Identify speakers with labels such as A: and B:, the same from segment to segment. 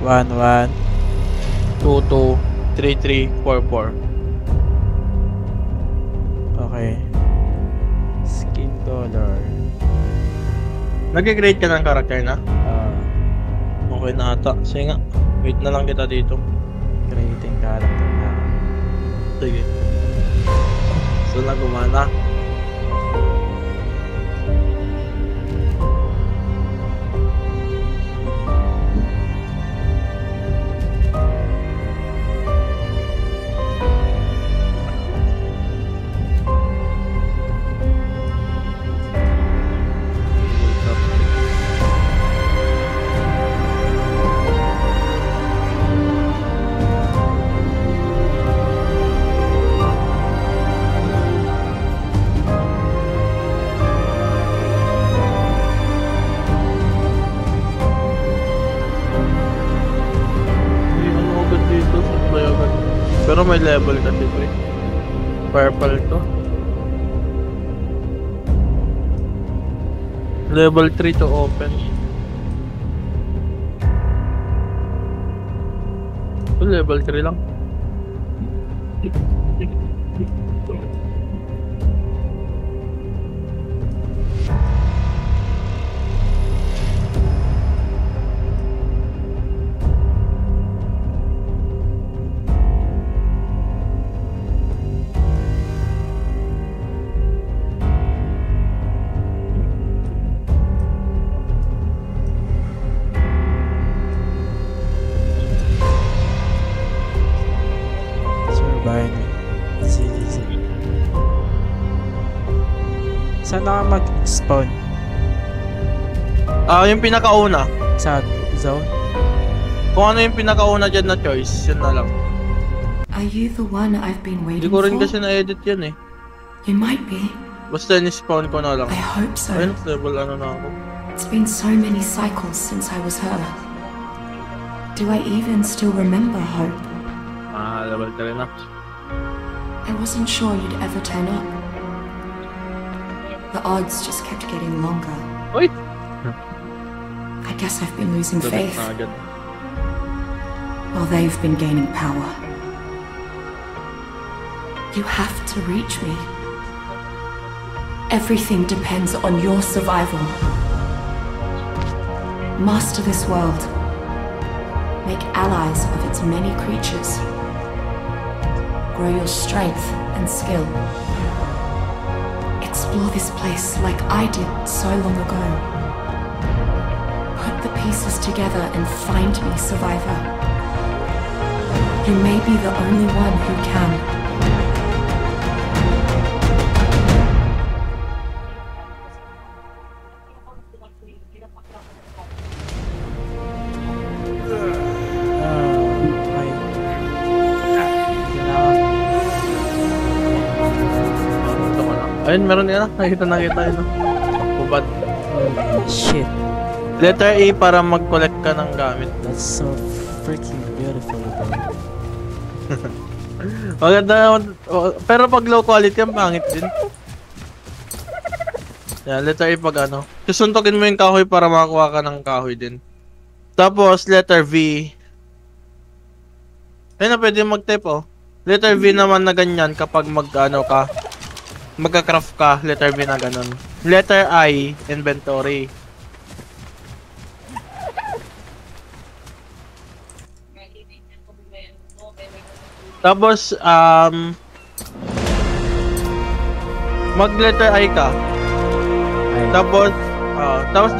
A: 1-1.
B: 2-2-3-3-4-4.
A: Okay. Skin color.
B: Nag-create ka ng karakter na?
A: Okay
B: na ata. Sige nga. Wait na lang kita dito.
A: Creating character na.
B: Sige. So na gumana. Pero may level kasi pre. Purple to. Level 3 to open. So, level 3 lang.
A: Saan na mag-spawn?
B: Yung pinakauna.
A: Sa zone?
B: Kung ano yung pinakauna dyan na choice, yun na lang.
C: Are you the one I've been waiting
B: Hindi ko rin
C: for?
B: kasi na-edit yan eh.
C: You might be.
B: Basta ni-spawn ko na lang.
C: I hope so.
B: Ayun, level ano na ako.
C: It's been so many cycles since I was her. Do I even still remember Hope?
B: Level 3 na.
C: I wasn't sure you'd ever turn up. The odds just kept getting longer.
B: Uy!
C: I guess I've been losing faith,
B: Na agad.
C: while they've been gaining power. You have to reach me. Everything depends on your survival. Master this world. Make allies of its many creatures. Grow your strength and skill. Explore this place like I did so long ago. Put the pieces together and find me, survivor. You may be the only one who can.
B: Ayun, meron yan. Nakita yun. Pubad.
A: Shit.
B: Letter A para mag-collect ka ng gamit.
A: That's so freaking beautiful, bro.
B: Maganda naman. Pero pag low quality, ang pangit din. Yan, letter A pag ano. Susuntokin mo yung kahoy para makakuha ka ng kahoy din. Tapos, letter V. Ayun na, pwede mag-type oh. Letter V naman na ganyan kapag mag-ano ka. Magka-craft ka, letter B na ganun. Letter I, inventory. Tapos, mag-letter I ka. Tapos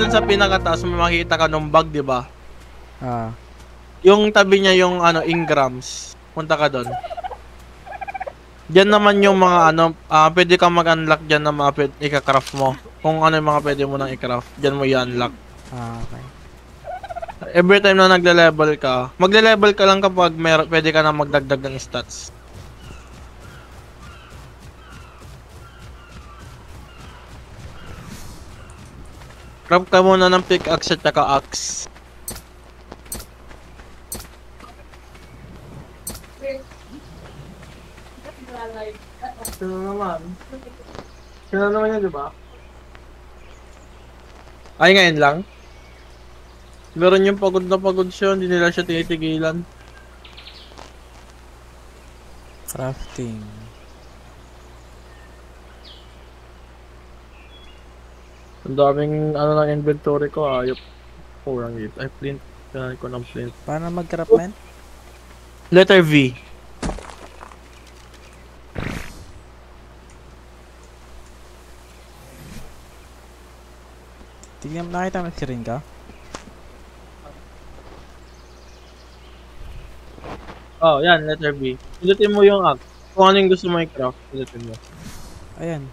B: dun sa pinakataas, makikita ka ng bag, di ba? Yung tabi niya yung ano, engrams. Punta ka doon. Diyan naman yung mga ano, pwede kang mag-unlock diyan na mga i-craft mo. Kung ano yung mga pwede mo nang i-craft, diyan mo i-unlock.
A: Okay.
B: Every time na nagle-level ka, magle-level ka lang kapag pwede ka na magdagdag ng stats. Craft ka muna ng pickaxe at saka axe. Sino naman yun, diba? Ay, ngayon lang? Meron yung pagod na pagod siya, hindi nila siya tinitigilan.
A: Crafting.
B: Ang daming ano ng inventory ko, ayop. Kurang dito. Ay, flint. Kailangan ko ng flint.
A: Paano mag-craft, man?
B: Letter V.
A: Tingnan mo, nakita mo si rin ka?
B: Oh, yan, letter B. Pindutin mo yung act. Kung ano yung gusto mo i-craft, pindutin mo.
A: Ayan.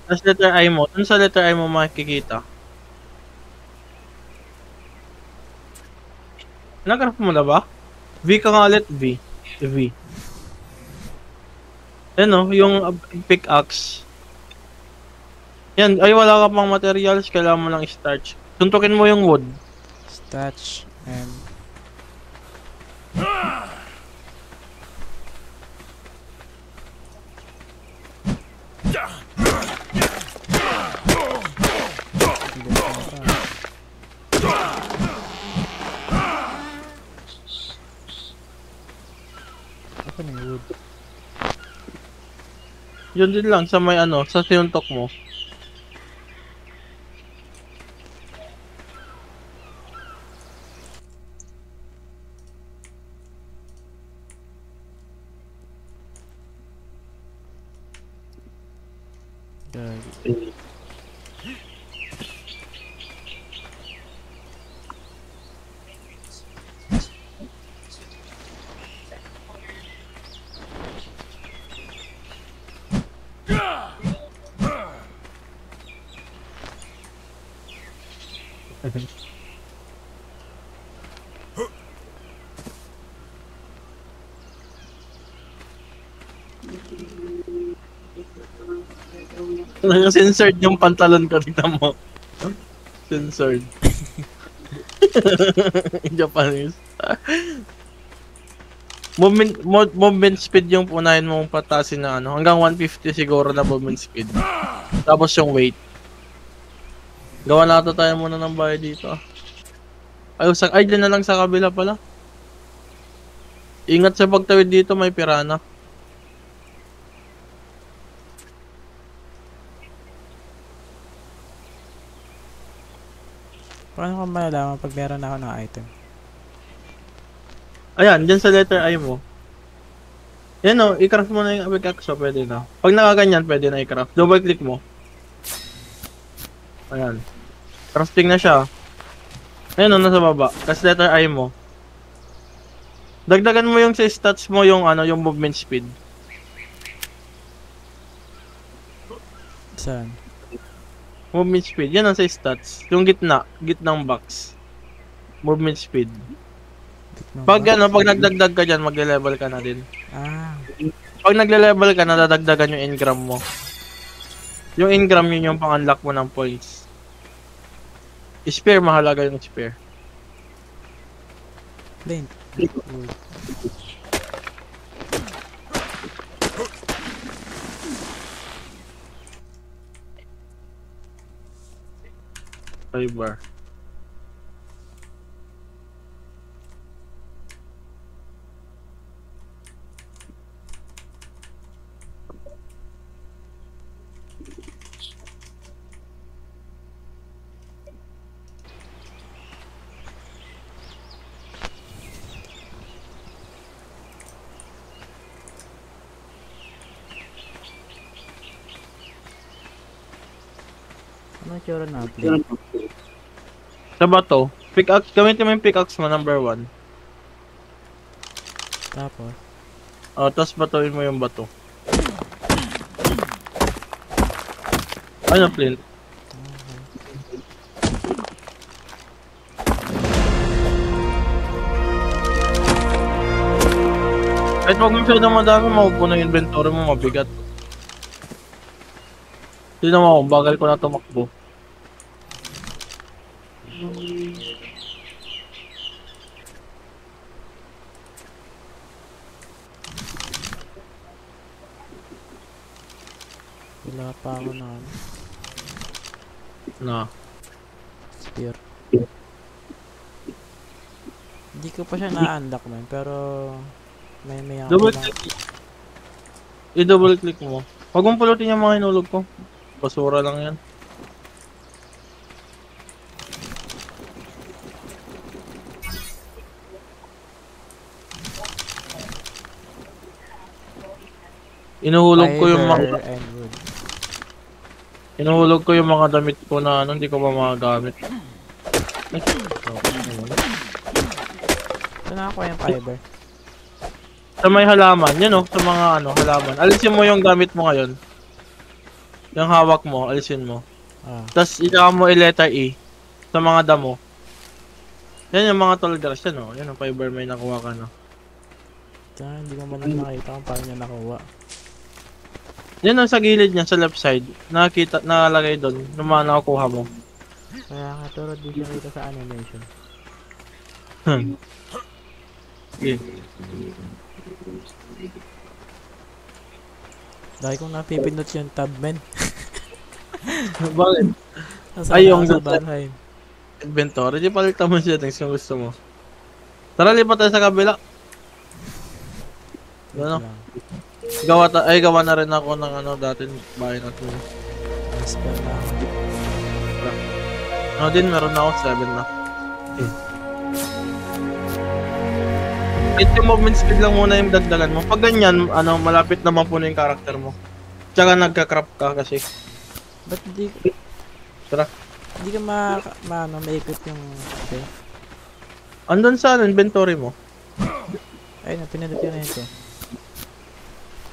B: Tapos letter I mo. Dun sa letter I mo makikita. Nag-craft mo na ba? V ka nga ulit, V. V. Yan o, yung pickaxe. Yan, ay wala ka pang materials, kailangan mo lang i-starch. Suntukin mo yung wood.
A: Starch and... Apa nih wood?
B: Yun din lang sa may ano, sa sinuntok mo.
A: Gagi.
B: Censored yung pantalon ko, tignan mo. Censored. Japanese. Movement speed yung unahin mong patasin na ano. Hanggang 150 siguro na movement speed. Tapos yung weight. Gawa na ata tayo muna ng bahay dito. Ay, dyan na lang sa kabila pala. Ingat sa pagtawid dito, may pirana.
A: Paano ko malalaman pag meron ako ng item?
B: Ayan, dyan sa letter I mo. Yan o, i-craft mo na yung pickaxe, pwede na. Pag nakaganyan, pwede na i-craft. Double click mo. Ayan. Crafting na siya. Ayan o, nasa baba. Kasi letter I mo. Dagdagan mo yung sa stats mo yung ano, yung movement speed.
A: Saan?
B: Movement speed. Yan ang sa stats. Yung gitnang box. Movement speed. Pag ano, pag nagdagdag ka dyan, magle-level ka na din.
A: Ah.
B: Pag nagle-level ka, nadadagdagan yung engram mo. Yung engram yun yung pang-unlock mo ng points. Spear, mahalaga yung spear.
A: Flint. Wood.
B: Fiber.
A: Ano tsura na flint?
B: Sa bato, pickaxe, gamitin mo yung pickaxe mo, number 1.
A: Tapos?
B: Oh, tapos batuin mo yung bato. Ano, flint? Kahit huwag masyadong madami, mapupuno yung inventory mo, mabigat. Tignan mo ako, bagal ko na tumakbo.
A: Wala pa ako na
B: Na.
A: spear. Hindi ko pa siya na-unlock man, pero may ako
B: Double
A: lang.
B: click. I-double click mo. Huwag mong pulutin yung mga hinulog ko. Basura lang yan. Inuhulog ko yung mga
A: Fiber and wood.
B: inuhulog ko yung mga damit ko na ano, hindi ko pa magagamit. Ay,
A: Saan ako yung fiber?
B: sa may halaman, yan sa mga halaman. Alisin mo yung gamit mo ngayon. Yung hawak mo, alisin mo. Tapos ilaka mo i-letter E sa mga damo. Yan yung mga tall grass yan Yan ang fiber may nakuha ka na.
A: Hindi ko man lang nakita kung paano niya nakuha.
B: Yan ang sa gilid niya, sa left side. Nakita, nakalagay doon, nung mga nakukuha mo.
A: Kaya nga, pero di siya kita sa animation.
B: Okay.
A: Dahil kong napipindot yung tab, men.
B: Bakit?
A: Ay,
B: yung
A: sa
B: dot-
A: Valheim.
B: Inventory, di palitan mo settings kung gusto mo. Tara, lipat tayo sa kabila.
A: Wait
B: Ano?
A: lang.
B: Gawa na rin ako ng dati bahay natin.
A: Spell na ako.
B: Din, meron na ako 7 na. Hit yung movement speed lang muna yung dagdagan mo. Pag ganyan, malapit naman po na yung character mo. Tsaka nagka-crop ka kasi.
A: Ba't di
B: Tara.
A: Hindi ka maikot yung okay.
B: Andun sa inventory mo.
A: Ay, pinindot yun na ito.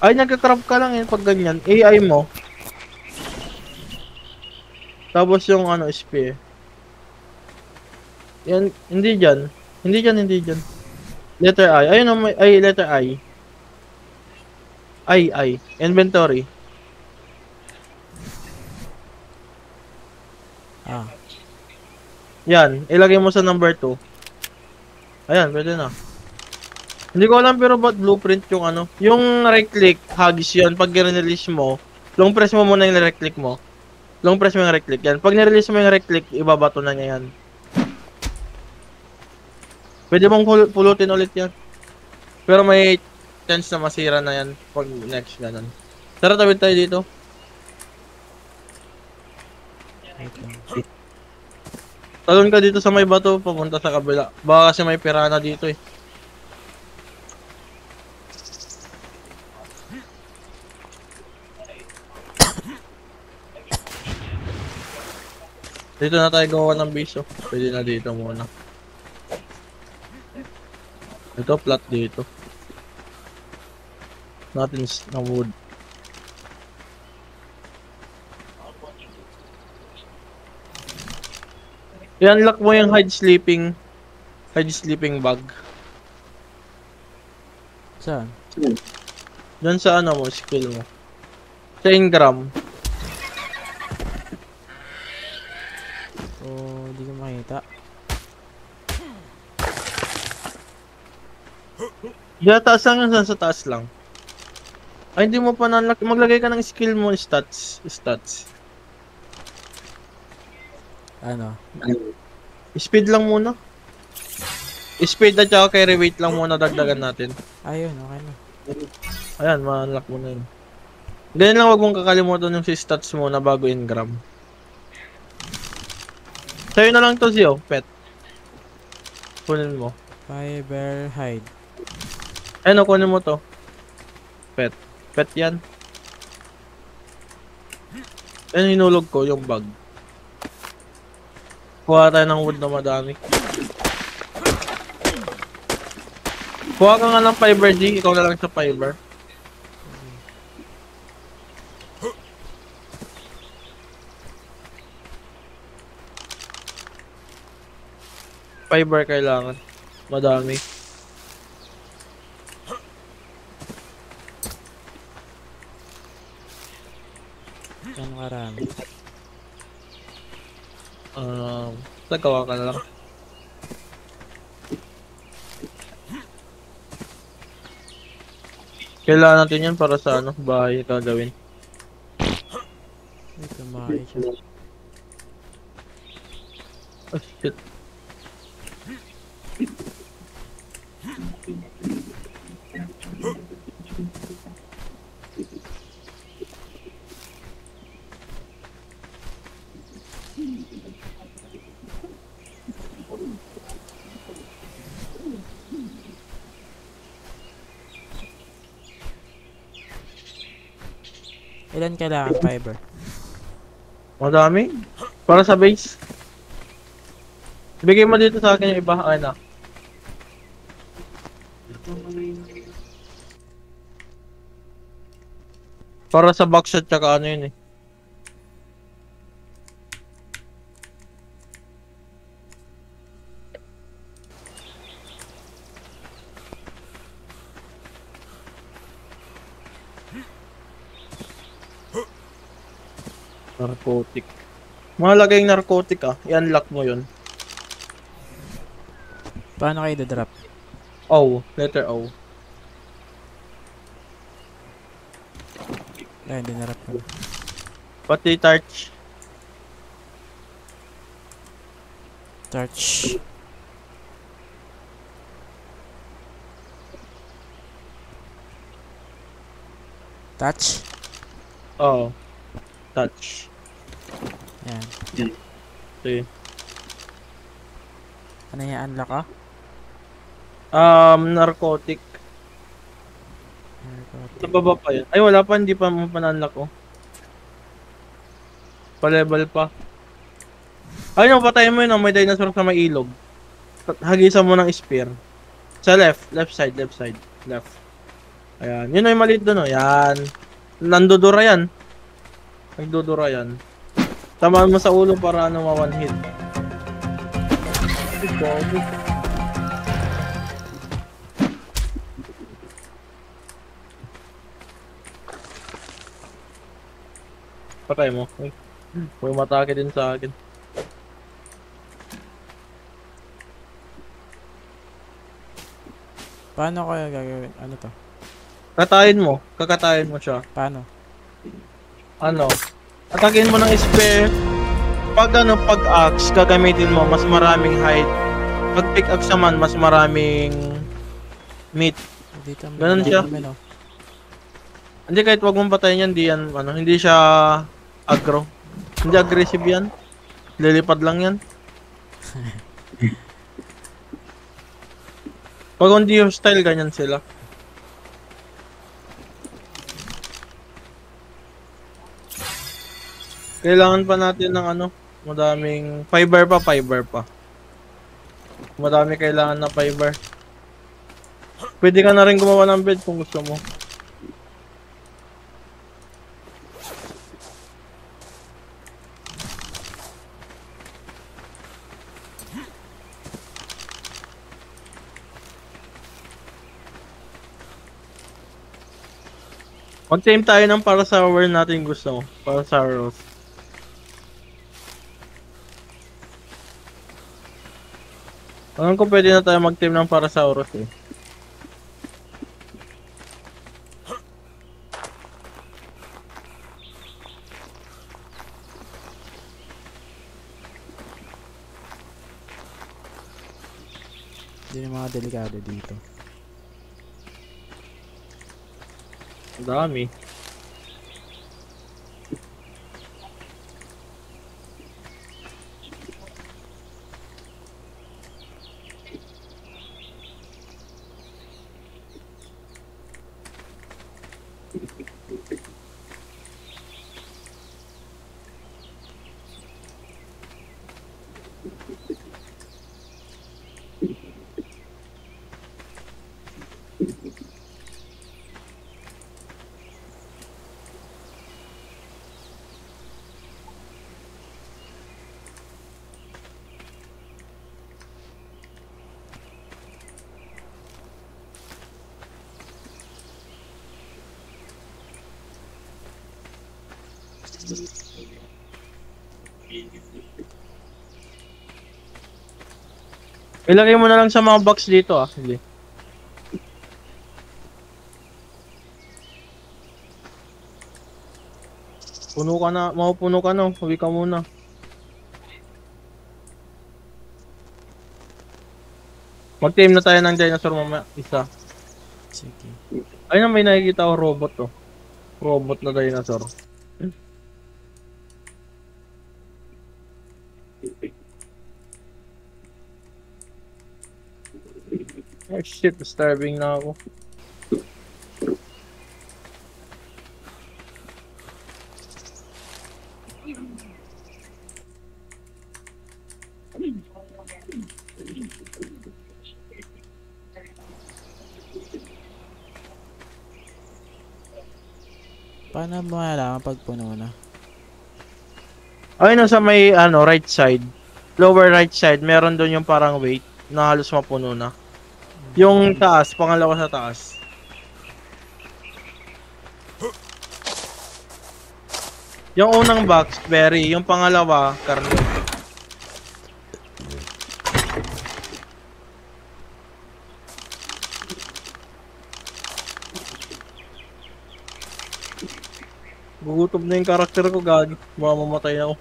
B: Ay, nagka-crop ka lang pag ganyan. AI mo. Tapos yung SP. Yan, hindi dyan. Hindi dyan. Letter I. Ayun letter I. I. Inventory. Yan, ilagay mo sa number 2. Ayan, pwede na. Hindi ko alam pero ba't blueprint yung yung right click, hagis yun. Pag i-release mo, long press mo muna yung right click mo. Long press mo yung right click yan. Pag nirelease mo yung right click, ibabato na niya yan. Pwede mong pulutin ulit yan. Pero may chance na masira na yan pag next ganun. Tara, tawid tayo dito.
A: Wait lang.
B: Talon ka dito sa may bato, papunta sa kabila. Baka kasi may pirana dito Dito na tayo gawa ng base Pwede na dito muna. Ito, flat dito. Natin na wood. I-unlock mo yung hide sleeping bag.
A: Saan?
B: Diyan sa mo, skill mo. Sa Ingram.
A: Hindi ko makita.
B: Diyan, taas lang yan, sa taas lang. Ay, hindi mo pa na-unlock. Maglagay ka ng skill mo, stats.
A: Ano?
B: Speed lang muna. Speed at saka carry weight lang muna dagdagan natin.
A: Ayun, okay na.
B: Ayan, ma-unlock mo na yun. Ganyan lang, wag mong kakalimutan yung si stats muna bago Ingram. Sa'yo na lang to Zio, pet. Kunin mo.
A: Fiber hide.
B: Ayun, kunin mo to. Pet. Pet yan. Ayun, hinulog ko yung bag. Kuha tayo ng wood na madami. Kuha ka nga ng fiber, G. Ikaw na lang sa fiber. Fiber kailangan. Madami.
A: Ano karami?
B: Nagawa ka na lang. Kailangan natin yan para sa bahay gagawin.
A: May tumahay siya.
B: Oh shit.
A: Ilan kailangan fiber?
B: Madami. Para sa base. Bigay mo dito sa akin yung iba. Ay na. Para sa backshot tsaka ano yun eh. Narcotic. Mahalaga yung narcotic ah. I-unlock mo yun.
A: Paano kayo drop?
B: O. Letter O.
A: Ayun, dinarap ko.
B: Pati torch.
A: Torch. Touch?
B: Oo. Touch.
A: Yan.
B: Okay.
A: Ano yung unlock ah?
B: Narcotic. Sa baba pa yun. Ay, wala pa. Hindi pa mo pa-unlock oh. Pa-level pa. Ay, no, patayin mo yun. May dinosaur sa may ilog. Hagisan mo ng spear. Sa left. Left side. Left side. Left. Ayan. Yun ay maliit doon oh. Yan. Nandudura yan. Nagdudura yan. Tamaan mo sa ulo para ano ma-one hit. Patay mo. May matake din sa akin.
A: Paano kaya gagawin? Ano to?
B: Katayin mo. Kakatayin mo siya.
A: Paano?
B: Ano? Atakin mo ng spear. Pag ano, pag axe, gagamitin mo mas maraming height. Pag pickaxe naman, mas maraming meat.
A: Dito,
B: Ganun siya.
A: no?
B: Hindi, kahit wag mong patayin yan, hindi yan, ano, hindi siya aggro. Hindi aggressive yan. Lilipad lang yan. Pag hindi hostile, ganyan sila. Kailangan pa natin ng ano, madaming fiber pa. Madami kailangan na fiber. Pwede ka na rin gumawa ng bed kung gusto mo. Mag-team tayo ng para sa where natin gusto mo. Para sa Rose. Alam ko pwede na tayo mag-team ng Parasaurus eh.
A: Hindi yung mga delikado dito.
B: Ang dami. Ilagay mo na lang sa mga box dito ah. Sige. Puno ka na, mapupuno ka na, huwi ka muna. Mag-team na tayo ng dinosaur mamaya, isa.
A: Sige.
B: Ayun na, may nakikita ko robot to. Robot na dinosaur. Oh shit, starving na ako.
A: Paano mo malalaman pag puno na?
B: Ayun, sa may ano, right side. Lower right side, meron doon yung parang weight na halos mapuno na. Yung taas, pangalawa sa taas. Yung unang box, berry. Yung pangalawa, karne. Gugutom na yung karakter ko, gagi. Baka mamatay ako.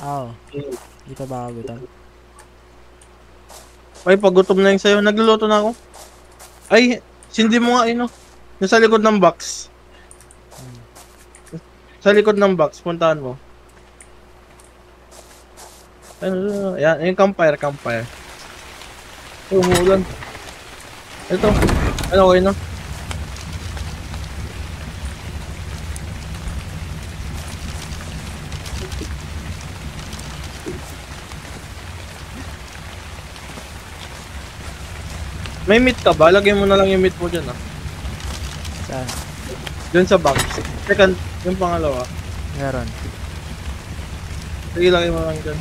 A: Oo. Di pa ba ako gutom?
B: Ay, pag gutom na yung sayo. Nagluluto na ako. Ay, sindi mo nga, no? Yung sa likod ng box. Sa likod ng box, puntahan mo. Ano, yan, yung campfire. Ay, umuulan. Ito. Ano, okay, no? May meat ka ba? Lagay mo na lang yung meat mo dyan, ah.
A: Saan?
B: Dun sa box. Second, yung pangalawa.
A: Meron.
B: Sige, lagay mo lang dyan.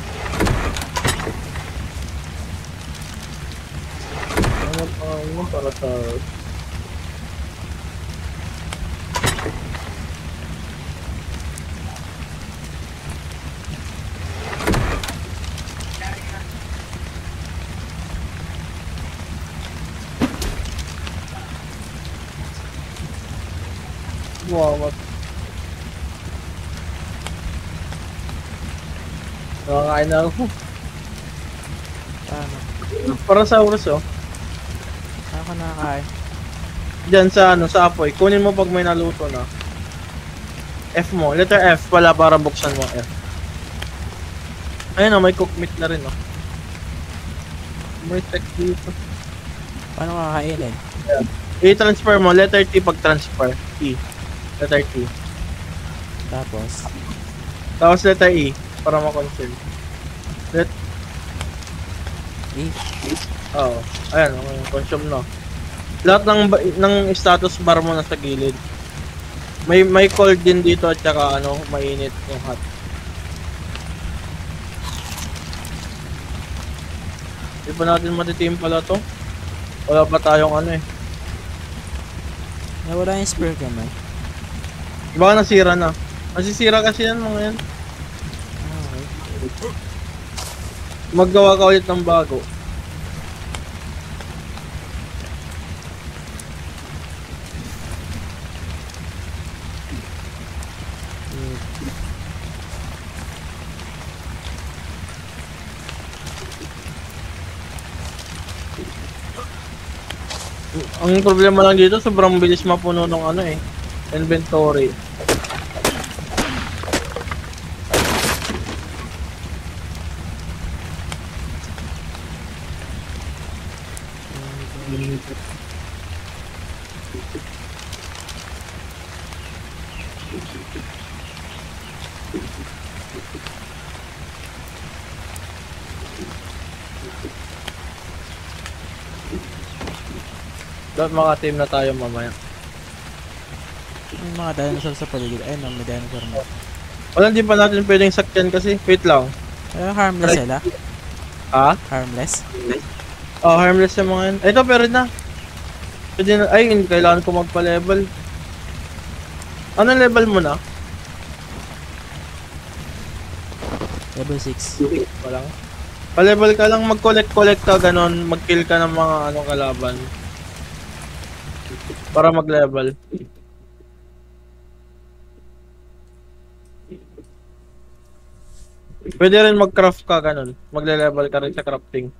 B: Ano pa mo para sa... Wow, nakakain na ako.
A: Paano?
B: Para sa oras, oh.
A: Saan ka nakakain?
B: Diyan sa ano, sa apoy. Kunin mo pag may naluto na. F mo. Letter F pala para buksan mo F. Ayun, oh, may cooked meat na rin, oh. May text dito.
A: Paano kakainin?
B: I-transfer mo. Letter T pag transfer. T. Letter T. Tapos letter E para ma-consume.
A: E?
B: Oo. Ayan, okay, consume na. Lahat ng status bar mo nasa gilid. May cold din dito at saka ano, mainit yung hot. Di ba natin matitim pala to? Wala pa tayong ano eh.
A: Nawala yung spear ko man.
B: Baka nasira na. Masisira kasi yan mga yan.
A: Okay.
B: Maggawa ka ulit ng bago. Ang problema lang dito, sobrang bilis mapuno ng ano eh, inventory. Dapat maka-team na tayo mamaya.
A: May mga dinosaur sa paligid. Ayun, may dinosaur na.
B: Wala, hindi pa natin pwedeng sakyan kasi. Wait lang.
A: Harmless sila?
B: Ha?
A: Harmless?
B: Oh, harmless yung mga yan. Ito, pero na. Pwede na. Ay, kailangan ko magpa-level. Anong level mo na?
A: Level 6.
B: Walang. Pa-level ka lang, mag-collect ka, ganon. Mag-kill ka ng mga anong kalaban. Para mag-level. Pwede rin mag-craft ka, ganon. Magle-level ka rin sa crafting.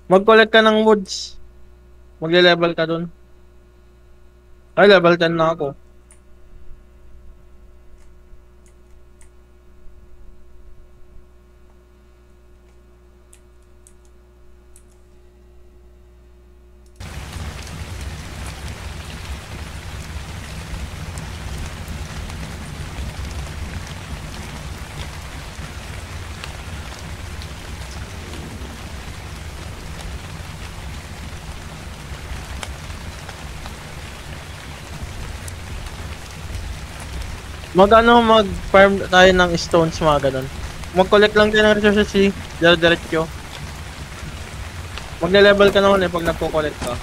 B: Mag-collect ka ng woods. Magle-level ka dun. Ay, level 10 na ako. Mag-farm tayo ng stones, mga ganun. Mag-collect lang tayo ng resources, dire-diretso. Magle-level ka naman pag nagko-collect ka.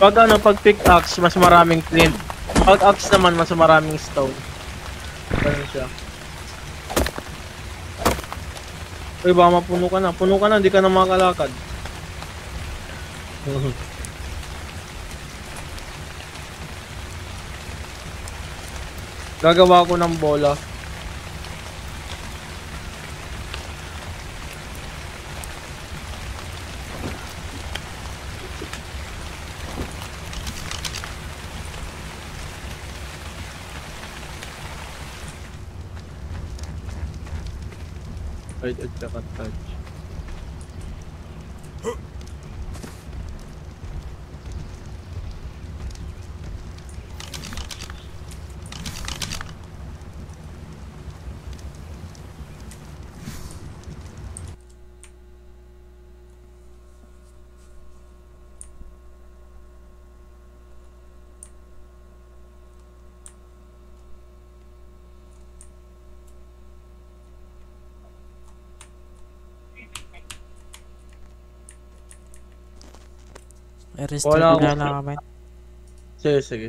B: Pag pickaxe, mas maraming flint. Pag axe naman, mas maraming stone. Ganun siya. Uy, baka mapuno ka na. Puno ka na, hindi ka na makakalakad. Gagawa ko ng bola. Right at saka touch.
A: I-restart
B: Wala
A: na
B: ako.
A: lang kami.
B: Sige, sige.